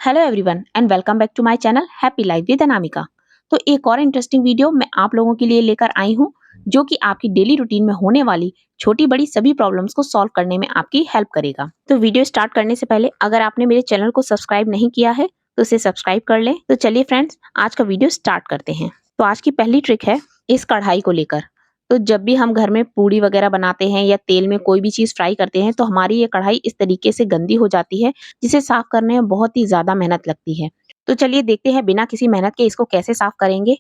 Hello everyone and welcome back to my channel happy life with Anamika. तो एक और interesting video मैं आप लोगों के लिए लेकर आई हूँ जो कि आपकी डेली रूटीन में होने वाली छोटी बड़ी सभी प्रॉब्लम्स को सॉल्व करने में आपकी हेल्प करेगा। तो वीडियो स्टार्ट करने से पहले अगर आपने मेरे चैनल को सब्सक्राइब नहीं किया है तो इसे सब्सक्राइब कर लें। तो चलिए फ्रेंड्स, आज का वीडियो स्टार्ट करते हैं। तो आज की पहली ट्रिक है इस कढ़ाई को लेकर। तो जब भी हम घर में पूड़ी वगैरह बनाते हैं या तेल में कोई भी चीज फ्राई करते हैं तो हमारी ये कढ़ाई इस तरीके से गंदी हो जाती है जिसे साफ करने में बहुत ही ज़्यादा मेहनत लगती है। तो चलिए देखते हैं बिना किसी मेहनत के इसको कैसे साफ करेंगे।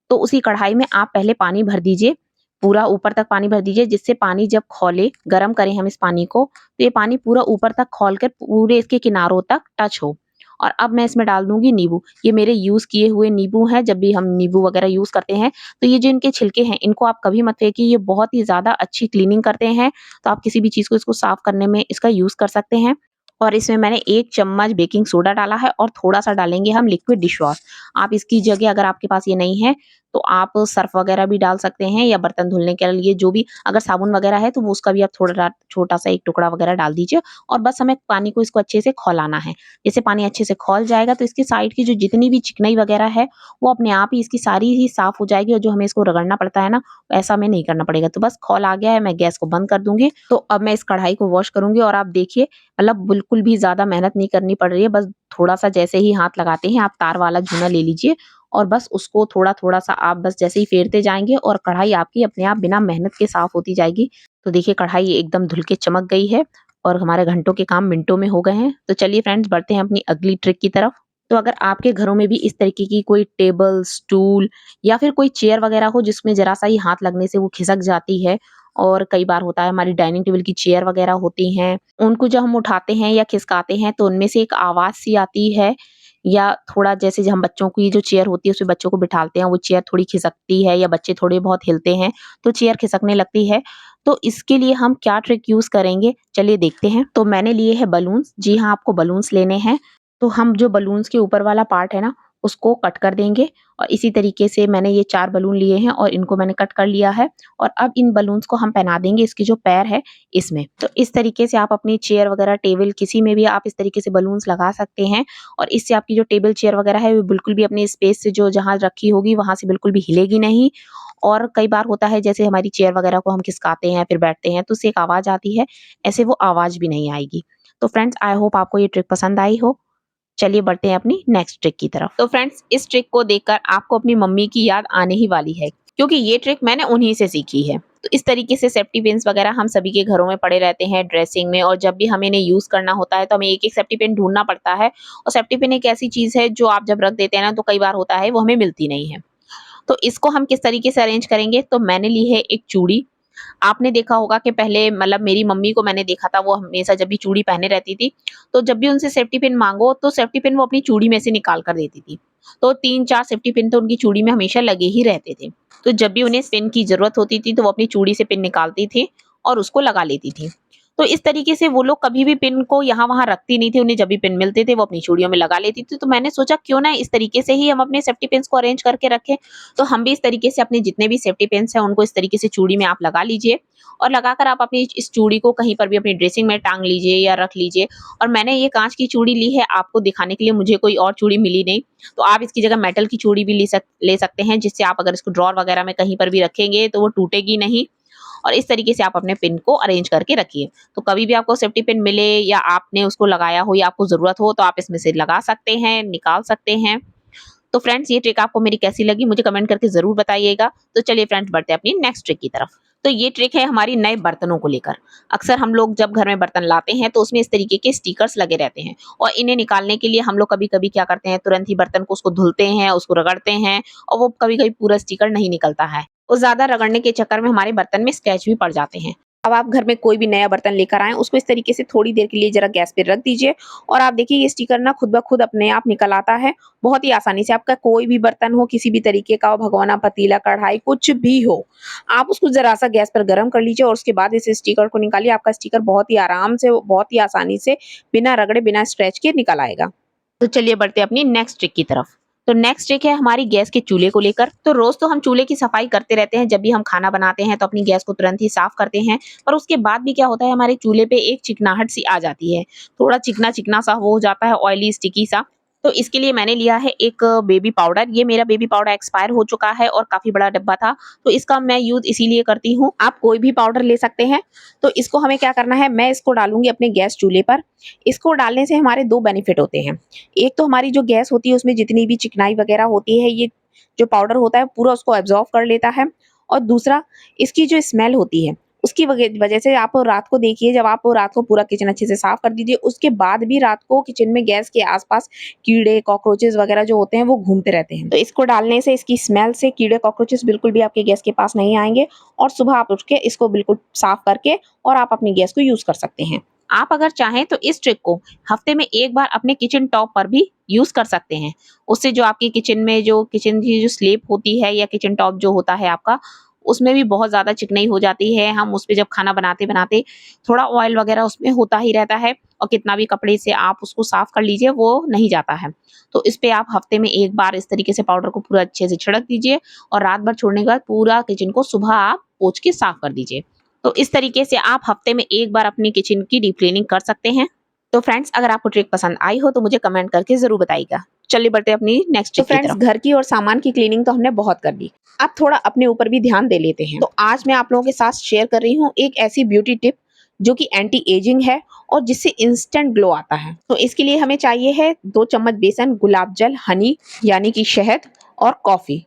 तो उसी कढ़ाई में आप पहले पानी भर दीजिए, पूरा ऊपर तक पानी भर दीजिए जिससे पानी जब खौले, गरम करें हम इस पानी को तो ये पानी पूरा ऊपर तक खौल कर पूरे इसके किनारों तक टच हो। और अब मैं इसमें डाल दूंगी नींबू। ये मेरे यूज किए हुए नींबू हैं। जब भी हम नींबू वगैरह यूज करते हैं तो ये जो इनके छिलके हैं इनको आप कभी मत फेंकिए, ये बहुत ही ज्यादा अच्छी क्लीनिंग करते हैं। तो आप किसी भी चीज को इसको साफ करने में इसका यूज कर सकते हैं। और इसमें मैंने 1 चम्मच बेकिंग सोडा डाला है और थोड़ा-सा डालेंगे हम लिक्विड डिशवॉश। आप इसकी जगह अगर आपके पास ये नहीं है तो आप सर्फ वगैरह भी डाल सकते हैं या बर्तन धुलने के लिए जो भी अगर साबुन वगैरह है तो वो उसका भी आप थोड़ा छोटा-सा 1 टुकड़ा वगैरह डाल दीजिए और बस हमें पानी को इसको अच्छे से खौलाना है। जैसे पानी अच्छे से खौल जाएगा तो इसकी साइड की जो जितनी भी चिकनाई वगैरह है वो अपने आप ही इसकी सारी ही साफ हो जाएगी और जो हमें इसको रगड़ना पड़ता है ना, ऐसा हमें नहीं करना पड़ेगा। तो बस खौल आ गया है, मैं गैस को बंद कर दूँगी। तो अब मैं इस कढ़ाई को वॉश करूँगी और आप देखिए मतलब बिल्कुल भी ज़्यादा मेहनत नहीं करनी पड़ रही है। बस थोड़ा-सा जैसे ही हाथ लगाते हैं आप तार वाला जूना ले लीजिए और बस उसको थोड़ा-थोड़ा सा आप बस जैसे ही फेरते जाएँगे और कढ़ाई आपकी अपने आप बिना मेहनत के साफ होती जाएगी। तो देखिए कढ़ाई एकदम धुल के चमक गई है और हमारे घंटों के काम मिनटों में हो गए हैं। तो चलिए फ्रेंड्स, बढ़ते हैं अपनी अगली ट्रिक की तरफ। तो अगर आपके घरों में भी इस तरीके की कोई टेबल, स्टूल या फिर कोई चेयर वगैरह हो जिसमें ज़रा-सा ही हाथ लगने से वो खिसक जाती है और कई बार होता है हमारी डाइनिंग टेबल की चेयर वगैरह होती हैं, उनको जब हम उठाते हैं या खिसकाते हैं तो उनमें से एक आवाज़ सी आती है या थोड़ा जैसे हम बच्चों की जो चेयर होती है उसमें बच्चों को बिठाते हैं, वो चेयर थोड़ी खिसकती है या बच्चे थोड़े बहुत हिलते हैं तो चेयर खिसकने लगती है। तो इसके लिए हम क्या ट्रिक यूज़ करेंगे, चलिए देखते हैं। तो मैंने लिए हैं बलून्स। जी हाँ, आपको बलून्स लेने हैं। तो हम जो बलून्स के ऊपर वाला पार्ट है ना, उसको कट कर देंगे और इसी तरीके से मैंने ये 4 बलून लिए हैं और इनको मैंने कट कर लिया है। और अब इन बलून्स को हम पहना देंगे इसके जो पैर है इसमें। तो इस तरीके से आप अपनी चेयर वगैरह, टेबल किसी में भी आप इस तरीके से बलून्स लगा सकते हैं और इससे आपकी जो टेबल चेयर वगैरह है वो बिल्कुल भी अपनी स्पेस से जो जहाँ रखी होगी वहाँ से बिल्कुल भी हिलेगी नहीं। और कई बार होता है जैसे हमारी चेयर वगैरह को हम खिसकाते हैं फिर बैठते हैं तो उससे एक आवाज़ आती है, ऐसे वो आवाज़ भी नहीं आएगी। तो फ्रेंड्स, आई होप आपको ये ट्रिक पसंद आई हो। चलिए बढ़ते हैं अपनी नेक्स्ट ट्रिक की तरफ। तो फ्रेंड्स, इस ट्रिक को देखकर आपको अपनी मम्मी की याद आने ही वाली है क्योंकि ये ट्रिक मैंने उन्हीं से सीखी है। तो इस तरीके से सेफ्टी पिन्स वगैरह हम सभी के घरों में पड़े रहते हैं ड्रेसिंग में, और जब भी हमें इन्हें यूज करना होता है तो हमें एक एक सेफ्टी पिन ढूंढना पड़ता है। और सेफ्टी पिन एक ऐसी चीज है जो आप जब रख देते हैं ना तो कई बार होता है वो हमें मिलती नहीं है। तो इसको हम किस तरीके से अरेंज करेंगे, तो मैंने ली है एक चूड़ी। आपने देखा होगा कि पहले मतलब मेरी मम्मी को मैंने देखा था वो हमेशा जब भी चूड़ी पहने रहती थी तो जब भी उनसे सेफ्टी पिन मांगो तो सेफ्टी पिन वो अपनी चूड़ी में से निकाल कर देती थी। तो 3-4 सेफ्टी पिन तो उनकी चूड़ी में हमेशा लगे ही रहते थे। तो जब भी उन्हें पिन की जरूरत होती थी तो वो अपनी चूड़ी से पिन निकालती थी और उसको लगा लेती थी। तो इस तरीके से वो लोग कभी भी पिन को यहाँ वहां रखती नहीं थी, उन्हें जब भी पिन मिलते थे वो अपनी चूड़ियों में लगा लेती थी। तो मैंने सोचा क्यों ना इस तरीके से ही हम अपने सेफ्टी पिन्स को अरेंज करके रखें। तो हम भी इस तरीके से अपने जितने भी सेफ्टी पिन्स हैं उनको इस तरीके से चूड़ी में आप लगा लीजिए और लगाकर आप अपनी इस चूड़ी को कहीं पर भी अपनी ड्रेसिंग में टांग लीजिए या रख लीजिए। और मैंने ये कांच की चूड़ी ली है आपको दिखाने के लिए, मुझे कोई और चूड़ी मिली नहीं। तो आप इसकी जगह मेटल की चूड़ी भी ले सकते हैं जिससे आप अगर इसको ड्रॉर वगैरह में कहीं पर भी रखेंगे तो वो टूटेगी नहीं। और इस तरीके से आप अपने पिन को अरेंज करके रखिए। तो कभी भी आपको सेफ्टी पिन मिले या आपने उसको लगाया हो या आपको जरूरत हो तो आप इसमें से लगा सकते हैं, निकाल सकते हैं। तो फ्रेंड्स, ये ट्रिक आपको मेरी कैसी लगी मुझे कमेंट करके जरूर बताइएगा। तो चलिए फ्रेंड्स, बढ़ते हैं अपनी नेक्स्ट ट्रिक की तरफ। तो ये ट्रिक है हमारी नए बर्तनों को लेकर। अक्सर हम लोग जब घर में बर्तन लाते हैं तो उसमें इस तरीके के स्टिकर्स लगे रहते हैं और इन्हें निकालने के लिए हम लोग कभी कभी क्या करते हैं, तुरंत ही बर्तन को उसको धुलते हैं, उसको रगड़ते हैं और वो कभी कभी पूरा स्टिकर नहीं निकलता है। और ज्यादा रगड़ने के चक्कर में हमारे बर्तन में स्क्रैच भी पड़ जाते हैं। अब आप घर में कोई भी नया बर्तन लेकर आए, उसको इस तरीके से थोड़ी देर के लिए जरा गैस पे रख दीजिए और आप देखिए ये स्टिकर ना खुद ब खुद अपने आप निकल आता है बहुत ही आसानी से। आपका कोई भी बर्तन हो, किसी भी तरीके का हो, भगोना, पतीला, कढ़ाई, कुछ भी हो, आप उसको जरा सा गैस पर गर्म कर लीजिए और उसके बाद इस स्टिकर को निकालिए। आपका स्टिकर बहुत ही आराम से, बहुत ही आसानी से, बिना रगड़े, बिना स्क्रैच के निकल आएगा। तो चलिए बढ़ते हैं अपनी नेक्स्ट ट्रिक की तरफ। तो नेक्स्ट ट्रिक है हमारी गैस के चूल्हे को लेकर। तो रोज तो हम चूल्हे की सफाई करते रहते हैं, जब भी हम खाना बनाते हैं तो अपनी गैस को तुरंत ही साफ करते हैं, पर उसके बाद भी क्या होता है हमारे चूल्हे पे एक चिकनाहट सी आ जाती है, थोड़ा चिकना चिकना सा हो जाता है, ऑयली स्टिकी सा। तो इसके लिए मैंने लिया है एक बेबी पाउडर। ये मेरा बेबी पाउडर एक्सपायर हो चुका है और काफ़ी बड़ा डब्बा था, तो इसका मैं यूज़ इसीलिए करती हूँ। आप कोई भी पाउडर ले सकते हैं। तो इसको हमें क्या करना है, मैं इसको डालूँगी अपने गैस चूल्हे पर। इसको डालने से हमारे 2 बेनिफिट होते हैं। एक तो हमारी जो गैस होती है उसमें जितनी भी चिकनाई वगैरह होती है, ये जो पाउडर होता है पूरा उसको एब्ज़ॉर्ब कर लेता है। और दूसरा, इसकी जो स्मेल होती है उसकी वजह से आप रात को देखिए, जब आप रात को पूरा किचन अच्छे से साफ कर दीजिए, उसके बाद भी रात को किचन में गैस के आसपास कीड़े कॉकरोचेस वगैरह जो होते हैं वो घूमते रहते हैं। तो इसको डालने से इसकी स्मेल से कीड़े कॉकरोचेस बिल्कुल भी आपके गैस के पास नहीं आएंगे और सुबह आप उठ के इसको बिल्कुल साफ करके और आप अपनी गैस को यूज कर सकते हैं। आप अगर चाहें तो इस ट्रिक को हफ्ते में एक बार अपने किचन टॉप पर भी यूज कर सकते हैं। उससे जो आपकी किचन में जो किचन की जो स्लेब होती है या किचन टॉप जो होता है आपका, उसमें भी बहुत ज़्यादा चिकनाई हो जाती है। हम उस पे जब खाना बनाते-बनाते थोड़ा ऑयल वगैरह उसमें होता ही रहता है और कितना भी कपड़े से आप उसको साफ कर लीजिए वो नहीं जाता है। तो इस पे आप हफ्ते में एक बार इस तरीके से पाउडर को पूरा अच्छे से छिड़क दीजिए और रात भर छोड़ने के बाद पूरा किचन को सुबह आप पोंछ के साफ कर दीजिए। तो इस तरीके से आप हफ्ते में एक बार अपनी किचन की डीप क्लीनिंग कर सकते हैं। तो फ्रेंड्स, अगर आपको ट्रिक पसंद आई हो तो मुझे कमेंट करके ज़रूर बताइएगा। चलिए बढ़ते हैं अपनी नेक्स्ट ट्रिक की तरफ। फ्रेंड्स, घर की और सामान की क्लीनिंग तो हमने बहुत कर ली। अब थोड़ा अपने ऊपर भी ध्यान दे लेते हैं। तो आज मैं आप लोगों के साथ शेयर कर रही हूँ एक ऐसी ब्यूटी टिप जो कि एंटी एजिंग है और जिससे इंस्टेंट ग्लो आता है। तो इसके लिए हमें चाहिए है 2 चम्मच बेसन, गुलाब जल, हनी यानी कि शहद और कॉफी।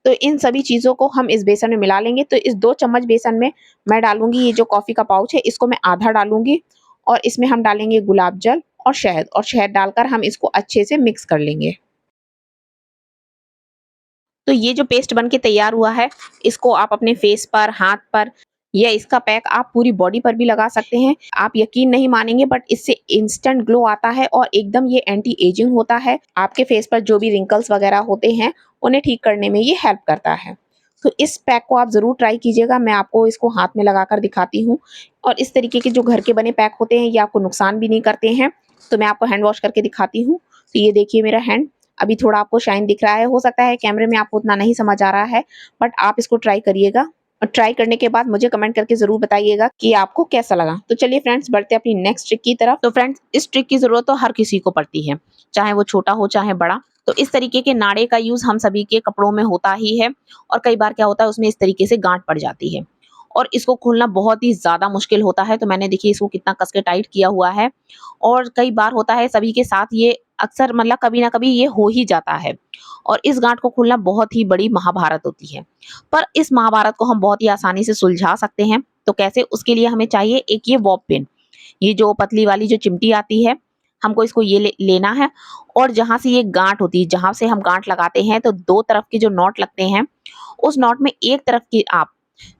तो इन सभी चीज़ों को हम इस बेसन में मिला लेंगे। तो इस 2 चम्मच बेसन में मैं डालूंगी ये जो कॉफ़ी का पाउच है, इसको मैं आधा डालूंगी और इसमें हम डालेंगे गुलाब जल और शहद डालकर हम इसको अच्छे से मिक्स कर लेंगे। तो ये जो पेस्ट बन के तैयार हुआ है, इसको आप अपने फेस पर, हाथ पर या इसका पैक आप पूरी बॉडी पर भी लगा सकते हैं। आप यकीन नहीं मानेंगे बट इससे इंस्टेंट ग्लो आता है और एकदम ये एंटी एजिंग होता है। आपके फेस पर जो भी रिंकल्स वगैरह होते हैं उन्हें ठीक करने में ये हेल्प करता है। तो इस पैक को आप ज़रूर ट्राई कीजिएगा। मैं आपको इसको हाथ में लगाकर दिखाती हूँ और इस तरीके के जो घर के बने पैक होते हैं ये आपको नुकसान भी नहीं करते हैं। तो मैं आपको हैंड वॉश करके दिखाती हूँ। तो ये देखिए मेरा हैंड अभी थोड़ा आपको शाइन दिख रहा है। हो सकता है कैमरे में आपको उतना नहीं समझ आ रहा है बट आप इसको ट्राई करिएगा और ट्राई करने के बाद मुझे कमेंट करके ज़रूर बताइएगा कि आपको कैसा लगा। तो चलिए फ्रेंड्स, बढ़ते हैं अपनी नेक्स्ट ट्रिक की तरफ। तो फ्रेंड्स, इस ट्रिक की ज़रूरत तो हर किसी को पड़ती है, चाहे वो छोटा हो चाहे बड़ा। तो इस तरीके के नाड़े का यूज़ हम सभी के कपड़ों में होता ही है और कई बार क्या होता है उसमें इस तरीके से गांठ पड़ जाती है और इसको खोलना बहुत ही ज़्यादा मुश्किल होता है। तो मैंने देखिए इसको कितना कस के टाइट किया हुआ है और कई बार होता है सभी के साथ, ये अक्सर मतलब कभी ना कभी ये हो ही जाता है और इस गांठ को खोलना बहुत ही बड़ी महाभारत होती है। पर इस महाभारत को हम बहुत ही आसानी से सुलझा सकते हैं। तो कैसे? उसके लिए हमें चाहिए एक ये बॉब पिन। ये जो पतली वाली जो चिमटी आती है, हमको इसको ये लेना है और जहाँ से ये गांठ होती है, जहाँ से हम गांठ लगाते हैं तो 2 तरफ के जो नॉट लगते हैं, उस नॉट में एक तरफ की आप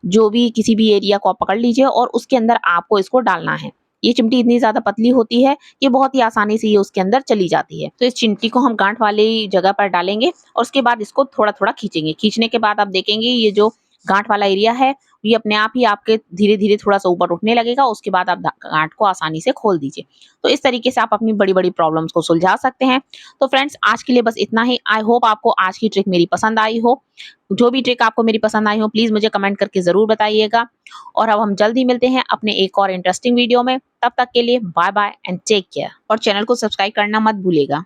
जो भी किसी भी एरिया को आप पकड़ लीजिए और उसके अंदर आपको इसको डालना है। ये चिमटी इतनी ज़्यादा पतली होती है, ये बहुत ही आसानी से ये उसके अंदर चली जाती है। तो इस चिमटी को हम गांठ वाली जगह पर डालेंगे और उसके बाद इसको थोड़ा-थोड़ा खींचेंगे। खींचने के बाद आप देखेंगे ये जो गांठ वाला एरिया है, ये अपने आप ही आपके धीरे-धीरे थोड़ा-सा ऊपर उठने लगेगा। उसके बाद आप गांठ को आसानी से खोल दीजिए। तो इस तरीके से आप अपनी बड़ी-बड़ी प्रॉब्लम्स को सुलझा सकते हैं। तो फ्रेंड्स, आज के लिए बस इतना ही। आई होप आपको आज की ट्रिक मेरी पसंद आई हो। जो भी ट्रिक आपको मेरी पसंद आई हो प्लीज़ मुझे कमेंट करके ज़रूर बताइएगा और अब हम जल्द ही मिलते हैं अपने एक और इंटरेस्टिंग वीडियो में। तब तक के लिए bye bye and take care और चैनल को सब्सक्राइब करना मत भूलिएगा।